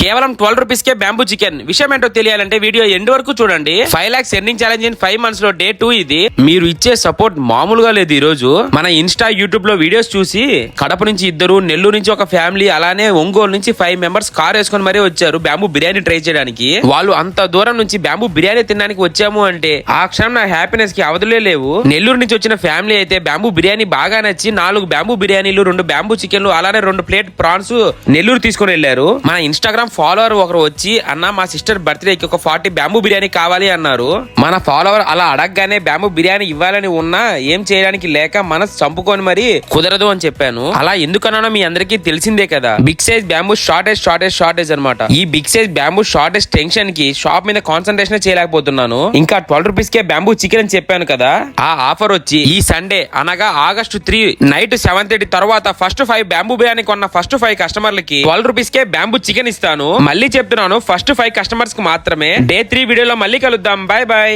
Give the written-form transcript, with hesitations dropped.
కేవలం 12 రూపీస్ కే bamboo chicken. విషయం ఏంటో తెలియాలంటే వీడియో ఎండ్ వరకు చూడండి. 5 lakhs earning challenge in 5 months లో డే 2 ఇది. మీరు ఇచ్చే సపోర్ట్ మామూలుగా లేదు. ఈ రోజు మన ఇన్స్టా యూట్యూబ్ లో వీడియోస్ చూసి కడప నుంచి 2, నెల్లూరు నుంచి ఒక ఫ్యామిలీ, అలానే ఒంగోలు నుంచి 5 members కార్ వేసుకొని మరీ వచ్చారు బ్యాంబూ బిర్యానీ ట్రై చేయడానికి. వాళ్ళు అంత దూరం నుంచి బ్యాంబూ బిర్యానీ తినడానికి వచ్చాము అంటే ఆ క్షణం నా హ్యాపీనెస్ కి అవధులే లేవు. నెల్లూరు నుంచి వచ్చిన ఫ్యామిలీ అయితే బ్యాంబూ బిర్యానీ బాగా నచ్చి 4 బ్యాంబూ బిర్యానీలు, 2 బ్యాంబూ చికెన్లు, అలానే 2 ప్లేట్ ప్రాన్స్ నెల్లూరు తీసుకొని వెళ్లారు. మన ఇన్స్టాగ్రామ్ ఫాలోవర్ ఒకరు వచ్చి, అన్న మా సిస్టర్ బర్త్డేకి ఒక 40 బ్యాంబూ బిర్యానీ కావాలి అన్నారు. మన ఫాలోవర్ అలా అడగగానే బ్యాంబూ బిర్యానీ ఇవ్వాలని ఉన్నా ఏం చేయడానికి లేక మనసు చంపుకొని మరి కుదరదు అని చెప్పాను. అలా ఎందుకన్నా మీ అందరికీ తెలిసిందే కదా. బిగ్ సైజ్ బ్యాంబూ షార్టేజ్ అన్నమాట. ఈ big size bamboo shortage tension కి షాప్ మీద కాన్సన్ట్రేషన్ చేయలేకపోతున్నాను. ఇంకా 12 రూపీస్ కే బ్యాంబూ చికెన్ అని చెప్పాను కదా. ఆ ఆఫర్ వచ్చి ఈ సండే అనగా August 3 నైట్ 7:30 తర్వాత ఫస్ట్ 5 బ్యాంబూ బిర్యానీ కొన్న ఫస్ట్ 5 కస్టమర్లకి 12 రూపీస్ కే బ్యాంబూ చికెన్ ఇస్తాను. మళ్ళీ చెప్తున్నాను, ఫస్ట్ 5 కస్టమర్స్ కి మాత్రమే. డే 3 వీడియోలో మళ్ళీ కలుద్దాం. Bye bye.